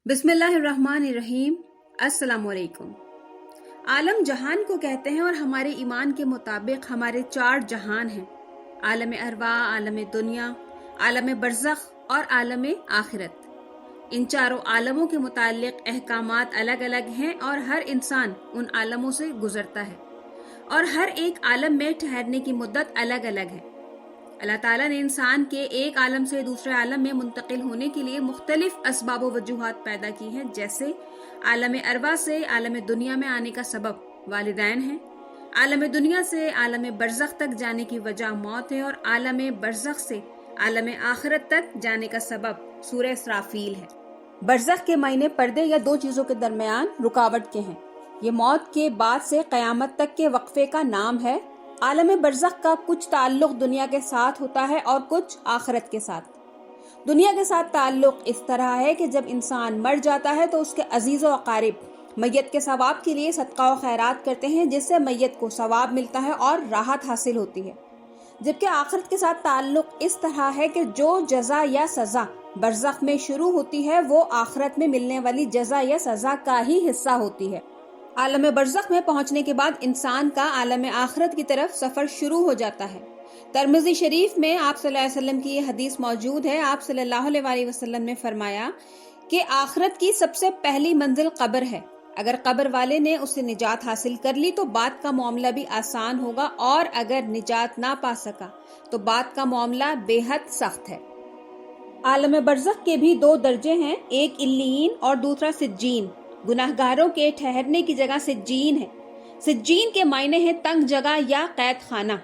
बिस्मिल्लाहिर्रहमानिर्रहीम। अस्सलाम वालेकुम। आलम जहान को कहते हैं और हमारे ईमान के मुताबिक हमारे 4 जहान हैं: आलम अरवा, आलम दुनिया, आलम बरज़ख और आलम आखिरत। इन चारों आलमों के मुताल्लिक अहकामात अलग अलग हैं और हर इंसान उन आलमों से गुजरता है और हर एक आलम में ठहरने की मुद्दत अलग अलग है। अल्लाह ताला ने इंसान के एक आलम से दूसरे आलम में मुंतकिल होने के लिए मुख्तलिफ असबाब व वजूहात पैदा की हैं, जैसे आलम अरवा से आलम दुनिया में आने का सबब वालिदैन हैं, आलम दुनिया से आलम बरज़ख तक जाने की वजह मौत है और आलम बरज़ख से आलम आखिरत तक जाने का सबब सूरह इसराफील है। बरज़ख के मायने पर्दे या 2 चीज़ों के दरमियान रुकावट के हैं। ये मौत के बाद से क़यामत तक के वक्फे का नाम है। आलम बरज़ख का कुछ ताल्लुक दुनिया के साथ होता है और कुछ आखिरत के साथ। दुनिया के साथ ताल्लुक इस तरह है कि जब इंसान मर जाता है तो उसके अजीज़ व अकारिब मैयत के सवाब के लिए सदका व खैरात करते हैं, जिससे मैयत को सवाब मिलता है और राहत हासिल होती है। जबकि आखिरत के साथ ताल्लुक इस तरह है कि जो जज़ा या सज़ा बरज़ख में शुरू होती है वो आखिरत में मिलने वाली जज़ा या सज़ा का ही हिस्सा होती है। आलम बरज़ख में पहुंचने के बाद इंसान का आलम आखिरत की तरफ सफ़र शुरू हो जाता है। तिरमिज़ी शरीफ में आप सल्लल्लाहु अलैहि वसल्लम की ये हदीस मौजूद है। आप सल्लल्लाहु अलैहि वसल्लम ने फरमाया कि आखिरत की सबसे पहली मंजिल कब्र है। अगर कब्र वाले ने उससे निजात हासिल कर ली तो बाद का मामला भी आसान होगा, और अगर निजात ना पा सका तो बाद का मामला बेहद सख्त है। आलम बरज़ख के भी 2 दर्जे हैं, एक इल्लीन और दूसरा सिज्जीन। गुनाहगारों के ठहरने की जगह सिज्जीन है। सिज्जीन के मायने है तंग जगह या कैद खाना।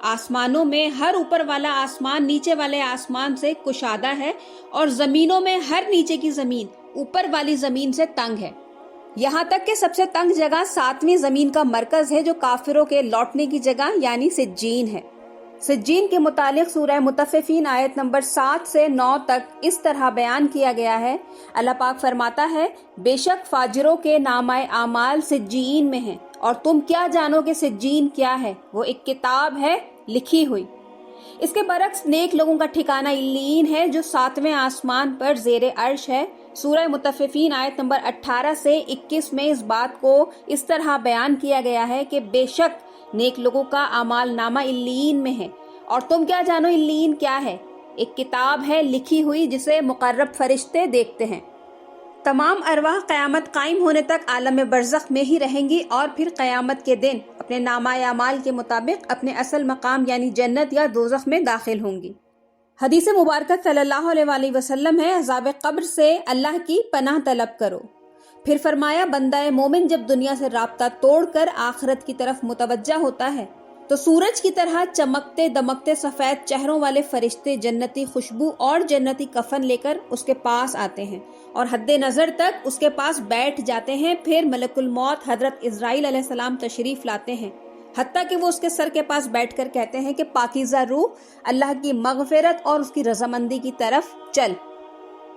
आसमानों में हर ऊपर वाला आसमान नीचे वाले आसमान से कुशादा है और जमीनों में हर नीचे की जमीन ऊपर वाली जमीन से तंग है। यहाँ तक कि सबसे तंग जगह 7वीं जमीन का मरकज है, जो काफिरों के लौटने की जगह यानी सिज्जीन है। सिज्जीन के मुतालिक सूरह मुतफ़िफ़ीन आयत नंबर 7 से 9 तक इस तरह बयान किया गया है। अल्लाह पाक फरमाता है, बेशक फाजिरों के नामाए आमाल सिज्जीन में है, और तुम क्या जानो कि सिज्जीन क्या है? वो एक किताब है लिखी हुई। इसके बरक्स नेक लोगों का ठिकाना इल्लीन है, जो 7वें आसमान पर ज़ेरे अर्श है। सूरह मुतफ़िफ़ीन आयत नंबर 18 से 21 में इस बात को इस तरह बयान किया गया है कि बेशक नेक लोगों का अमाल नामा इल्लीन में है, और तुम क्या जानो इल्लीन क्या है? एक किताब है लिखी हुई जिसे मुकर्रब फरिश्ते देखते हैं। तमाम अरवाह क़यामत कायम होने तक आलम बरज़ख में ही रहेंगी और फिर क़यामत के दिन अपने नामाए अमाल के मुताबिक अपने असल मकाम यानी जन्नत या दोज़ख में दाखिल होंगी। हदीस मुबारक सल्लल्लाहु अलैहि वसल्लम है, अज़ाब कब्र से अल्लाह की पनाह तलब करो। फिर फरमाया, बंदा मोमिन जब दुनिया से राब्ता तोड़कर आखिरत की तरफ मुतवज्जा होता है तो सूरज की तरह चमकते दमकते सफेद चेहरों वाले फरिश्ते जन्नती खुशबू और जन्नती कफन लेकर उसके पास आते हैं और हद्दे नजर तक उसके पास बैठ जाते हैं। फिर मलकुल मौत हजरत इज़राइल अलैहिस्सलाम तशरीफ लाते हैं, हत्ता कि वो उसके सर के पास बैठकर कहते हैं कि पाकीज़ा रूह, अल्लाह की मगफिरत और उसकी रजामंदी की तरफ चल।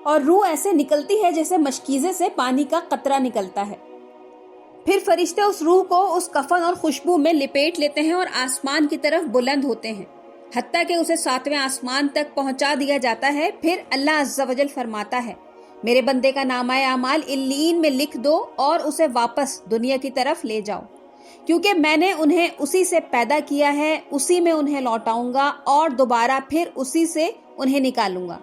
और रूह ऐसे निकलती है जैसे मशकीज़े से पानी का कतरा निकलता है। फिर फरिश्ते उस रूह को उस कफन और खुशबू में लिपेट लेते हैं और आसमान की तरफ बुलंद होते हैं, हत्ता कि उसे 7वें आसमान तक पहुंचा दिया जाता है। फिर अल्लाह अज़्ज़ा वजल फरमाता है, मेरे बंदे का नामाए अमाल इल्लीन में लिख दो और उसे वापस दुनिया की तरफ ले जाओ, क्योंकि मैंने उन्हें उसी से पैदा किया है, उसी में उन्हें लौटाऊंगा और दोबारा फिर उसी से उन्हें निकालूंगा।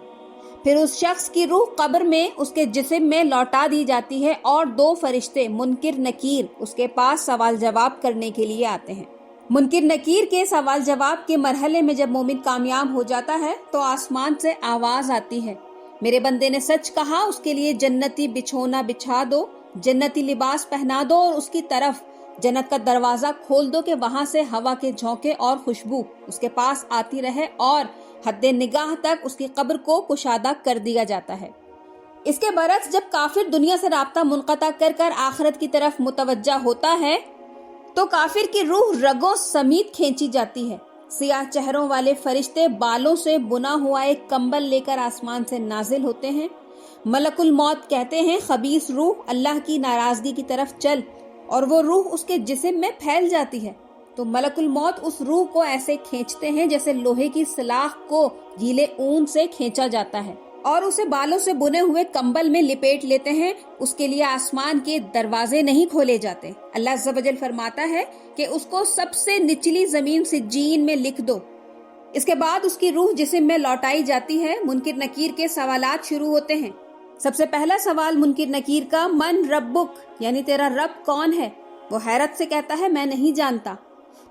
फिर उस शख्स की रूह कब्र में उसके जिस्म में लौटा दी जाती है और 2 फरिश्ते मुनकिर नकीर उसके पास सवाल जवाब करने के लिए आते हैं। मुनकिर नकीर के सवाल जवाब के मरहले में जब मोमिन कामयाब हो जाता है तो आसमान से आवाज आती है, मेरे बंदे ने सच कहा, उसके लिए जन्नती बिछोना बिछा दो, जन्नती लिबास पहना दो और उसकी तरफ जन्नत का दरवाजा खोल दो कि वहां से हवा के झोंके और खुशबू उसके पास आती रहे और हद्दे निगाह तक उसकी कब्र को कुशादा कर दिया जाता है। इसके बरक्स जब काफिर दुनिया से राब्ता मुनक़ता कर कर आखिरत की तरफ मुतवज्जा होता है तो काफिर की रूह रगों समीत खींची जाती है। सियाह चेहरों वाले फरिश्ते बालों से बुना हुआ एक कंबल लेकर आसमान से नाजिल होते हैं। मलकुल मौत कहते हैं, खबीस रूह, अल्लाह की नाराजगी की तरफ चल, और वो रूह उसके जिस्म में फैल जाती है। तो मलकुल मौत उस रूह को ऐसे खींचते हैं जैसे लोहे की सलाख को गीले ऊन से खींचा जाता है। اور اسے بالوں سے بنے ہوئے کمبل میں لپیٹ لیتے ہیں، اس کے لیے آسمان کے دروازے نہیں کھولے جاتے۔ اللہ عز و جل فرماتا ہے کہ اس کو سب سے نچلی زمین سجین میں لکھ دو۔ اس کے بعد اس کی روح جسم میں لوٹائی جاتی ہے۔ منکر نکیر کے سوالات شروع ہوتے ہیں۔ سب سے پہلا سوال منکر نکیر کا، من ربک، یعنی تیرا رب کون ہے؟ وہ حیرت سے کہتا ہے میں نہیں جانتا۔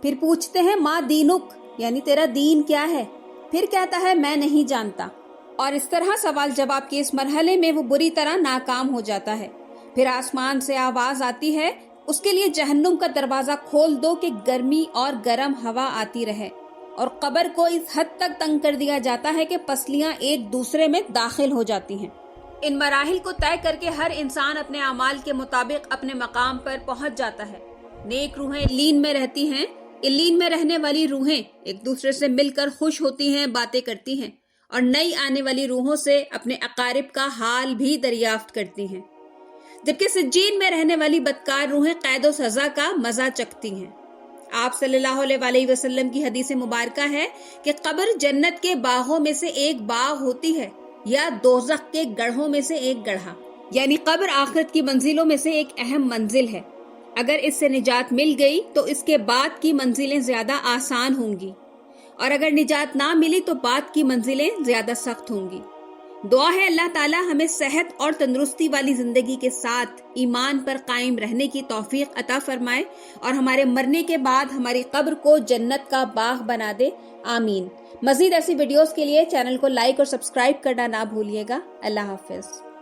پھر پوچھتے ہیں ما دینک، یعنی تیرا دین کیا ہے؟ پھر کہتا ہے میں نہیں جانتا۔ اور اس طرح سوال جواب کے اس مرحلے میں وہ بری طرح ناکام ہو جاتا ہے۔ پھر آسمان سے آواز آتی ہے، اس کے لیے جہنم کا دروازہ کھول دو کہ گرمی اور گرم ہوا آتی رہے۔ اور قبر کو اس حد تک تنگ کر دیا جاتا ہے کہ پسلیاں ایک دوسرے میں داخل ہو جاتی ہیں۔ ان مراحل کو طے کر کے ہر انسان اپنے اعمال کے مطابق اپنے مقام پر پہنچ جاتا ہے۔ نیک روحیں علیین میں رہتی ہیں۔ علیین میں رہنے والی روحیں ایک دوسرے سے مل کر خوش ہوتی ہیں، باتیں کرتی ہیں، اور نئی آنے والی روحوں سے اپنے اقارب کا حال بھی دریافت کرتی ہیں، جبکہ سجین میں رہنے والی بدکار روحیں قید و سزا کا مزہ چکھتی ہیں۔ آپ صلی اللہ علیہ وسلم کی حدیث مبارکہ ہے کہ قبر جنت کے باغوں میں سے ایک باغ ہوتی ہے یا دوزخ کے گڑھوں میں سے ایک گڑھا، یعنی قبر آخرت کی منزلوں میں سے ایک اہم منزل ہے۔ اگر اس سے نجات مل گئی تو اس کے بعد کی منزلیں زیادہ آسان ہوں گی، اور اگر نجات نہ ملی تو بعد کی منزلیں زیادہ سخت ہوں گی۔ دعا ہے اللہ تعالی ہمیں صحت اور تندرستی والی زندگی کے ساتھ ایمان پر قائم رہنے کی توفیق عطا فرمائے، اور ہمارے مرنے کے بعد ہماری قبر کو جنت کا باغ بنا دے، آمین۔ مزید ایسی ویڈیوز کے لیے چینل کو لائک اور سبسکرائب کرنا نہ بھولیے گا۔ اللہ حافظ۔